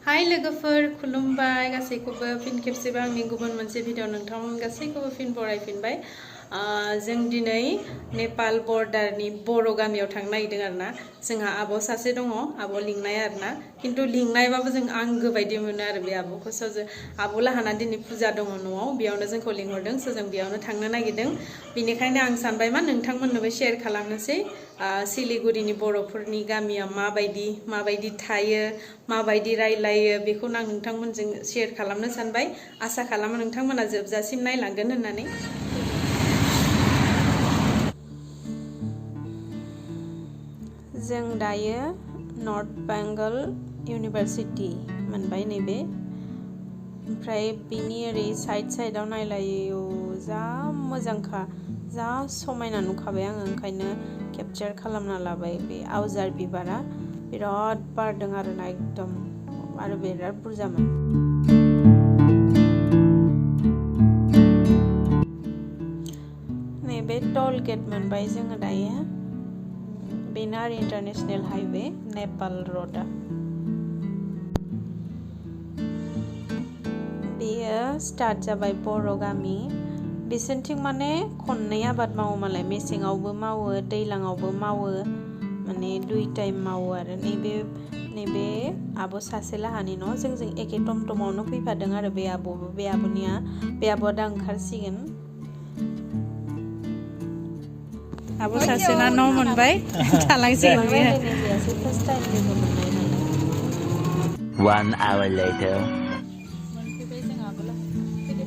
हाय लोगोफोर खुलुमबाय गासैखौबो फिन खेबसेबो आंनि गुबुन मोनसे भिडिअ नोंथांमोन गासैखौबो फिन बरायफिनबाय जों दिनै नेपाल बर्डारनि बर' गामियाव थांनो नागिरदों आरोना जोंहा आब' सासे दङ आब' लिंनाय आरोना किन्तु लिंनायबाबो जों आंगो बायदि मोनो आरो बे आब'खौ स' जों आब' लाहाना दिनै फुजा दङ न'आव बेयावनो जोंखौ लिंहरदों स' जों बेयावनो थांनो नागिरदों बेनिखायनो आं सानबाय मा नोंथांमोननोबो शेयार खालामनोसै सिलिगुरिनि बर'फोरनि गामिया माबायदि थायो माबायदि रायलायो बेखौनो आं नोंथांमोनजों शेयार खालामनो सानबाय आसा खालामो नोंथांमोना जोबजासिम नायलांगोन होननानै जों दायो नर्थ बेंगल इउनिभारसिटि मोनबाय नैबे ओमफ्राय बिनि ओरै साइडआव नायलायो जा मोजांखा जा समायना नुखाबाय आङो ओंखायनो केपचार खालामना लाबाय बे आवजार बिबारा बिराद बारदों आरोना एकदम आरो बिराद बुरजामोन नैबे टल गेट मोनबाय जोङो दायो बेनो आरो इन्टारनेशनेल हाइवे नेपाल र'डआ बेयो स्टार्ट जाबाय बर' गामि बिसोरनिथिं माने खननै आबाद मावो मालाय मेसेङावबो मावो दैज्लाङावबो मावो माने दुइ टाइम मावो आरो नैबे आब' सासे लाहानि न' जोंजों एखे टमटमावनो फैफादों आरो बे आब'आ दा ओंखारसिगोन आब' सासेना न' मोनबाय थालांसिगोन बे 1 hour later मोनफैबाय जों आब'ला फैदो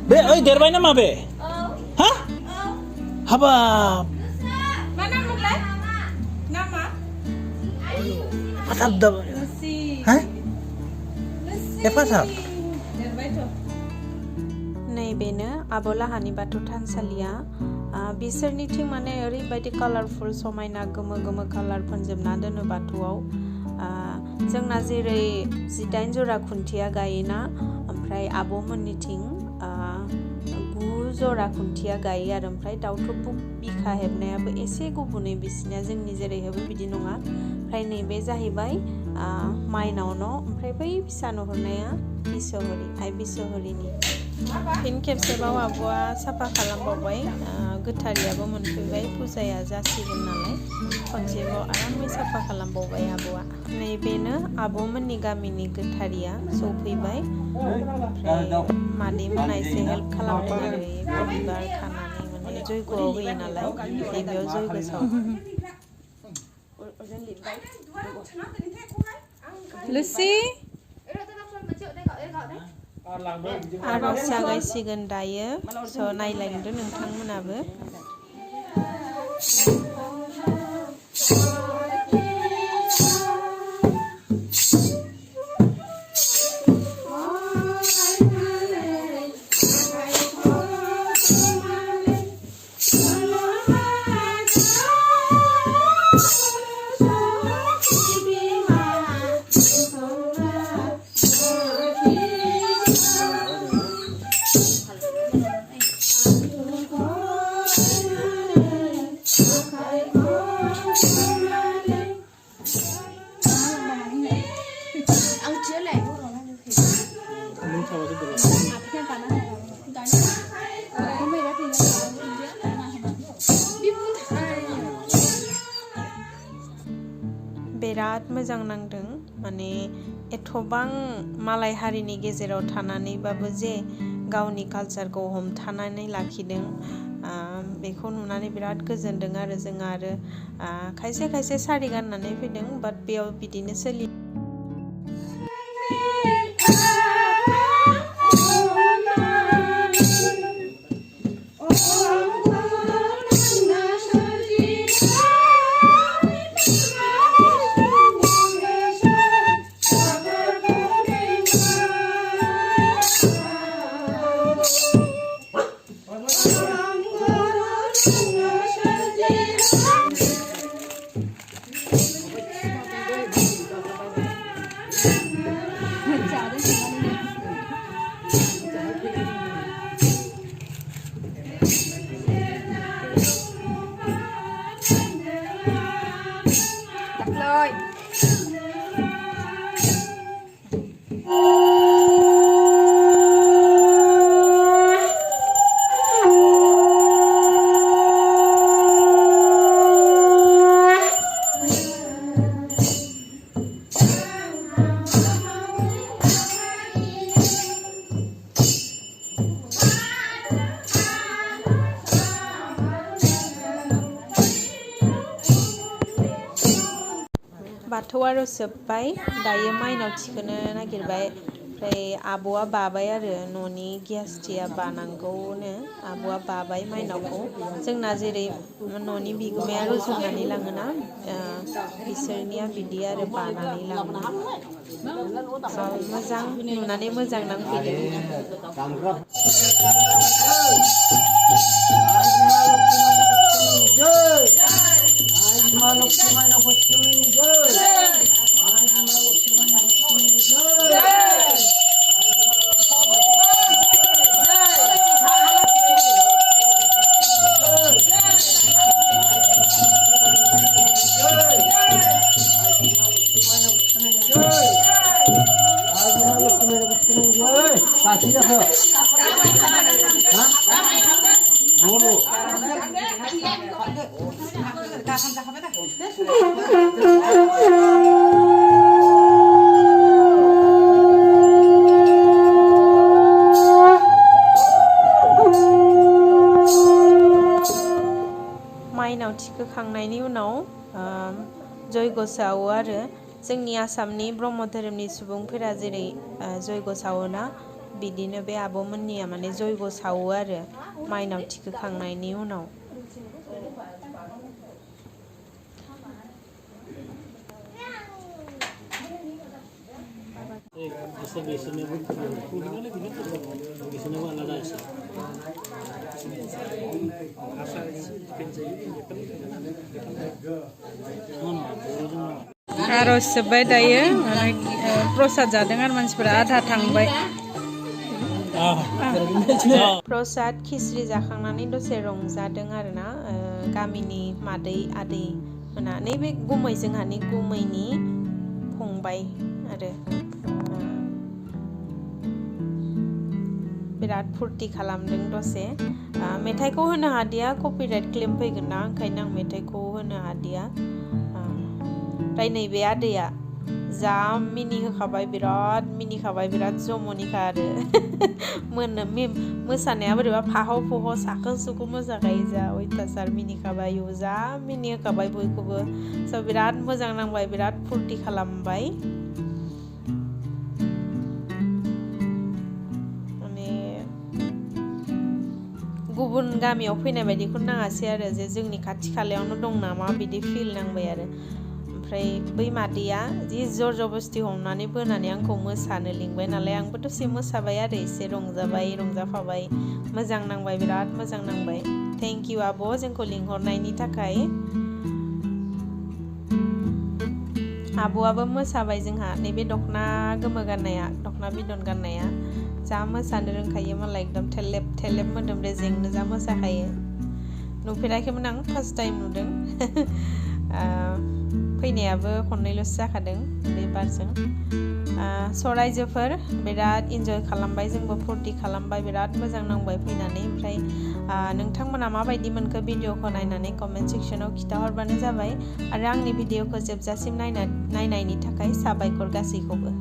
Be, oi derbay na ma be? Hah? Habab. Mana mulai? Nama? Patap dah. Lucy. Hah? Lucy. Patap. Derbay tu. नैबेनो आब' लाहानि बाथौ थानसालिया बिसोरनिथिं माने ओरैबायदि कालारफुल समायना गोमो कालार फोनजोबना दोनो बाथौआव जोंना जेरै 18 जरा खुन्थिया गायोना ओमफ्राय आब'मोननिथिं 9 जरा खुन्थिया गायो आरो ओमफ्राय दाउथु बिखा हेबनायाबो एसे गुबुनै बिसिनिया जोंनि जेरै हेबो बिदि नङा ओमफ्राय नैबे जाहैबाय माइनाव न' ओमफ्राय बै फिसा नुहुरनाया बिसहरि आइ बिसहरिनि फिन खेबसेबाव आब'आ साफा खालामबावबाय गोथारियाबो मोनफैबाय फुजाया जासिगोन नालाय खनसेबाव आरामै साफा खालामबावबाय आब'आ नैबेनो आब'मोननि गामिनि गोथारिया सौफैबाय ओमफ्राय मादैमोना एसे हेल्प खालामदों आरो बिबार खानानै माने जयग'आव होयो नालाय नैबेयाव जयग' सावो लुसि आर'ज जागायसिगोन दायो स' नायलायदो नोंथांमोनाबो बिराद मोजां नांदों माने एथबां मालाय हारिनि गेजेराव थानानैबाबो जे गावनि कालचारखौ हमथानानै लाखिदों बेखौ नुनानै बिराद गोजोनदों आरो जों आरो खायसे सारि गाननानै फैदों बाट बेयाव बिदिनो सोलियो बाथौ आर'ज जोब्बाय दायो माइनाव थिखोनो नागिरबाय ओमफ्राय आब'आ बाबाय आरो न'नि गियास्टिया बानांगौनो आब'आ बाबाय माइनावखौ जोंना जेरै न'नि बिगोमाया रुजुनानै लाङोना बिसोरनिया बिदि आरो बानानै लाङो मोजां नुनानै मोजां नांफैदों माइनाव थिखोखांनायनि उनाव जयग' सावो आरो जोंनि आसामनि ब्रह्म धोरोमनि सुबुंफोरा जेरै जयग' सावोना बिदिनो बे आब'मोननिया माने जयग' सावो आरो माइनाव थिखोखांनायनि उनाव आर'ज जोब्बाय दायो प्रसाद जादों आरो मानसिफोरा आधा थांबाय प्रसाद खिस्रि जाखांनानै दसे रंजादों आरोना गामिनि मादै आदै मोना नैबे गुमै जोंहानि गुमैनि फंबाय आरो बिराद फुरथि खालामदों दसे मेथाइखौ होनो हादिया कपिराइट क्लेम फैगोन ना ओंखायनो आं मेथाइखौ होनो हादिया ओमफ्राय नैबे आदैया जा मिनिहोखाबाय बिराद मिनिखाबाय बिराद जमनिखा आरो मोसानाया बोरैबा फाहाव फुहाव साखो सुखो मोसाखायो जा अयथासार मिनिखाबाय जा मिनिहोखाबाय बयखौबो स' बिराद मोजां नांबाय बिराद फुरथि खालामबाय गुबुन गामियाव फैनाय बायदिखौ नाङासै आरो जे जोंनि खाथि खालायावनो दं नामा बिदि फिल नांबाय आरो ओमफ्राय बै मादैया जि जर जबस्ति हमनानै बोनानै आंखौ मोसानो लिंबाय नालाय आंबो दसे मोसाबाय आरो एसे रंजाबाय रंजाफाबाय मोजां नांबाय बिराद मोजां नांबाय थेंक इउ आब' जोंखौ लिंहरनायनि थाखाय आब'आबो मोसाबाय जोंहा नैबे दख'ना गोमो गाननाया दख'ना बिदन गाननाया जा मोसानो रोंखायो मालाय एकदम थेलेब थेलेब मोदोम रेजेंनो जा मोसाखायो नुफेराखैमोन आं फार्स्ट टाइम नुदों फैनायाबो खननैल'सो जाखादों बे बारजों रायजोफोर बिराद इन्जय खालामबाय जोंबो फुरथि खालामबाय बिराद मोजां नांबाय फैनानै ओमफ्राय नोंथांमोना माबायदि मोनखो भिडिअखौ नायनानै कमेन्ट सेक्सनाव खिन्थाहरबानो जाबाय आरो आंनि भिडिअखौ जोबजासिम नायनायनि थाखाय साबायखर गासैखौबो